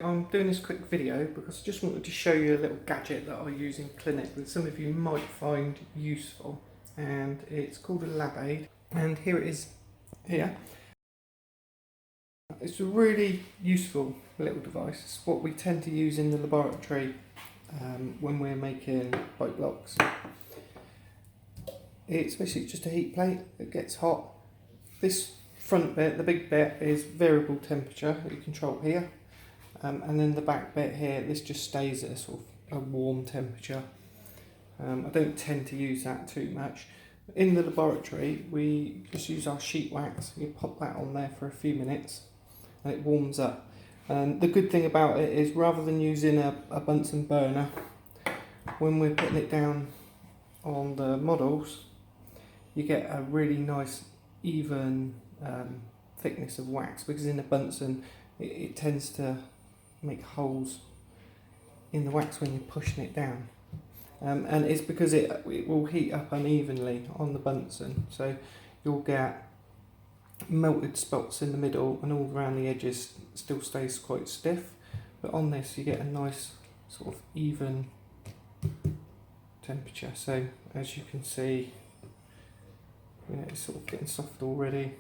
I'm doing this quick video because I just wanted to show you a little gadget that I use in clinic that some of you might find useful, and it's called a LabAid, and here it is here. It's a really useful little device. It's what we tend to use in the laboratory when we're making bite blocks. It's basically just a heat plate that gets hot. This front bit, the big bit, is variable temperature that you control here. And then the back bit here, this just stays at a sort of a warm temperature. I don't tend to use that too much. In the laboratory, we just use our sheet wax. You pop that on there for a few minutes and it warms up. And the good thing about it is, rather than using a Bunsen burner, when we're putting it down on the models, you get a really nice even thickness of wax, because in a Bunsen it tends to make holes in the wax when you're pushing it down, and it's because it will heat up unevenly on the Bunsen, so you'll get melted spots in the middle and all around the edges still stays quite stiff, but on this you get a nice sort of even temperature. So as you can see, it's sort of getting soft already.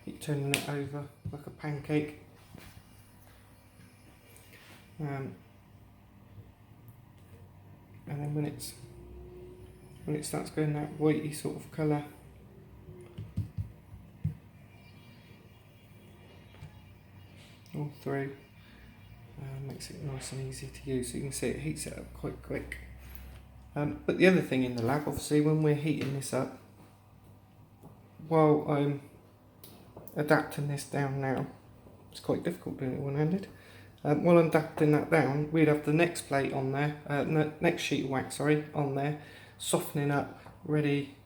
Keep turning it over like a pancake. And then when it starts going that whitey sort of colour, all through, makes it nice and easy to use. So you can see it heats it up quite quick. But the other thing in the lab, obviously, when we're heating this up, while I'm adapting this down now, it's quite difficult doing it one-handed. While I'm adapting that down, we'd have the next plate on there, next sheet of wax, on there, softening up, ready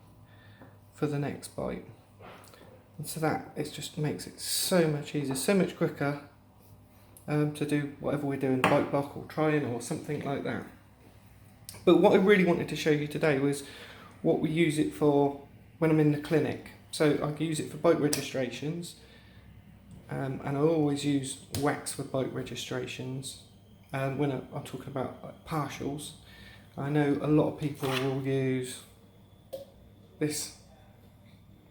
for the next bite. And so that it just makes it so much easier, so much quicker to do whatever we're doing, bite block or trying or something like that. But what I really wanted to show you today was what we use it for when I'm in the clinic. So I can use it for bite registrations. And I always use wax for bite registrations. When I'm talking about like partials, I know a lot of people will use this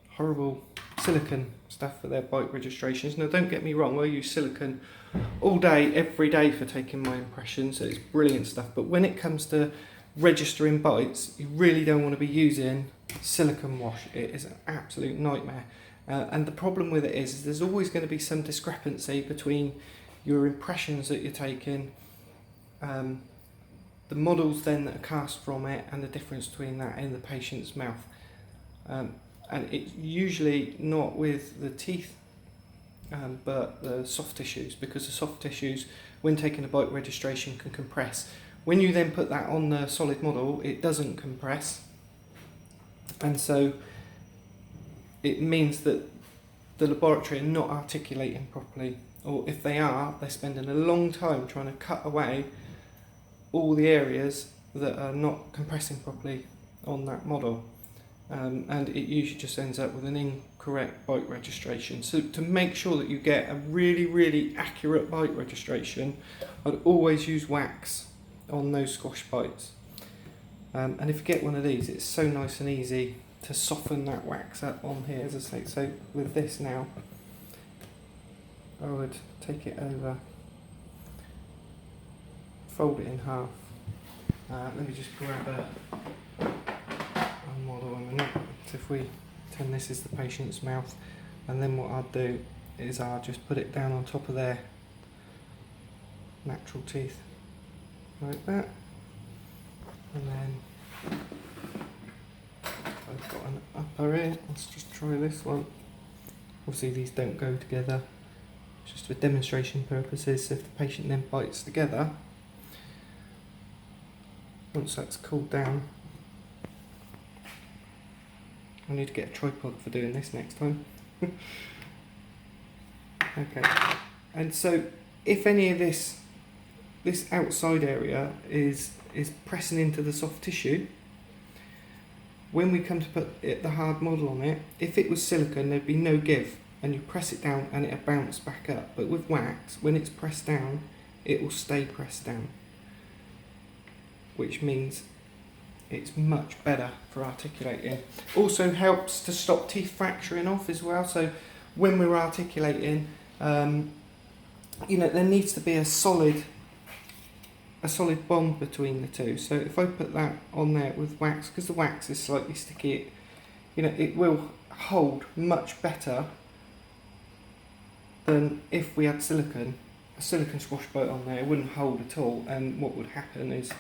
horrible silicone stuff for their bite registrations. Now don't get me wrong, I use silicone all day, every day for taking my impressions, so it's brilliant stuff. But when it comes to registering bites, you really don't want to be using silicone wash. It is an absolute nightmare. And the problem with it is there's always going to be some discrepancy between your impressions that you're taking, the models then that are cast from it, and the difference between that in the patient's mouth. And it's usually not with the teeth, but the soft tissues, because the soft tissues, when taking a bite registration, can compress. When you then put that on the solid model, it doesn't compress, and so it means that the laboratory are not articulating properly, or if they are, they're spending a long time trying to cut away all the areas that are not compressing properly on that model, and it usually just ends up with an incorrect bite registration. So to make sure that you get a really accurate bite registration, I'd always use wax on those squash bites, and if you get one of these, it's so nice and easy to soften that wax up on here, as I say. So with this now, I would take it over, fold it in half. Let me just grab a model a minute. So if we pretend this is the patient's mouth, and then what I'll do is I'll just put it down on top of their natural teeth, like that, and then I've got an upper here. Let's just try this one. Obviously these don't go together, just for demonstration purposes. So if the patient then bites together, once that's cooled down, I need to get a tripod for doing this next time. Okay, and so if any of this outside area is pressing into the soft tissue, when we come to put the hard model on it, if it was silicone, there'd be no give. and you press it down and it'll bounce back up. But with wax, when it's pressed down, it will stay pressed down, which means it's much better for articulating. Also helps to stop teeth fracturing off as well. So when we're articulating, you know, there needs to be a solid bond between the two. So if I put that on there with wax, because the wax is slightly sticky, you know, it will hold much better than if we had silicone. A silicone squash boat on there, it wouldn't hold at all, and what would happen is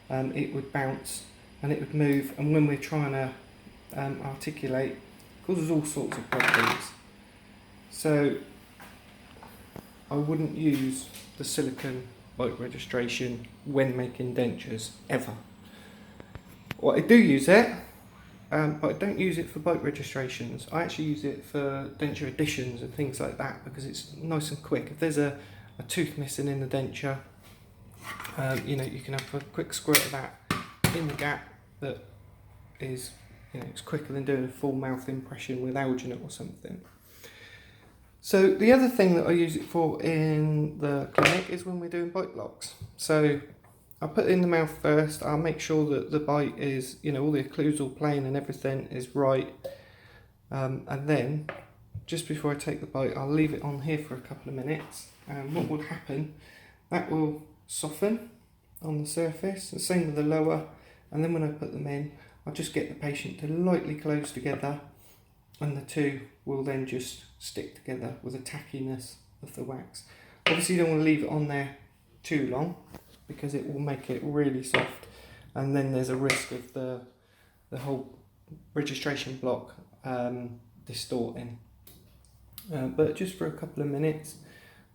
it would bounce and it would move, and when we're trying to articulate, it causes all sorts of problems. So I wouldn't use the silicone bite registration when making dentures, ever. Well, I do use it, but I don't use it for bite registrations. I actually use it for denture additions and things like that, because it's nice and quick. If there's a tooth missing in the denture, you know, you can have a quick squirt of that in the gap. That is, you know, it's quicker than doing a full mouth impression with alginate or something. So the other thing that I use it for in the clinic is when we're doing bite blocks. So I put it in the mouth first. I'll make sure that the bite is, you know, all the occlusal plane and everything is right. And then just before I take the bite, I'll leave it on here for a couple of minutes. And what will happen, that will soften on the surface, the same with the lower. And then when I put them in, I'll just get the patient to lightly close together, and the two will then just stick together with the tackiness of the wax. Obviously you don't want to leave it on there too long, because it will make it really soft, and then there's a risk of the whole registration block distorting. But just for a couple of minutes,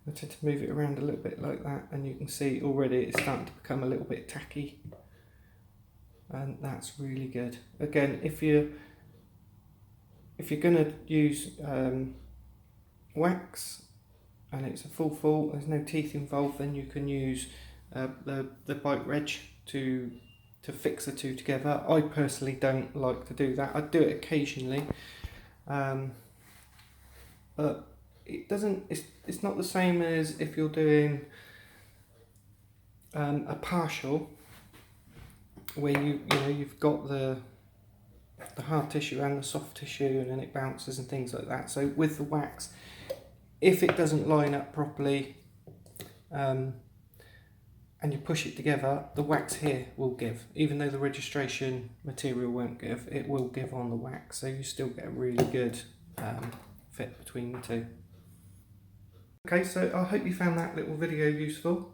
I tend to move it around a little bit like that, and you can see already it's starting to become a little bit tacky, and that's really good. Again, if you're going to use wax and it's a full, there's no teeth involved, then you can use the bite reg to fix the two together. I personally don't like to do that. I do it occasionally, but it doesn't. It's not the same as if you're doing a partial, where you've got the hard tissue and the soft tissue, and then it bounces and things like that. So with the wax, if it doesn't line up properly, and you push it together, the wax here will give. Even though the registration material won't give, it will give on the wax. So you still get a really good fit between the two. Okay, so I hope you found that little video useful,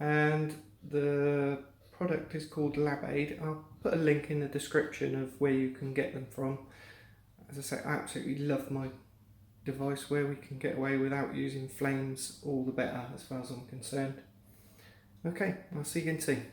and the product is called LabAid. I'll put a link in the description of where you can get them from. As I say, I absolutely love my device. Where we can get away without using flames, all the better as far as I'm concerned. Okay, I'll see you again soon.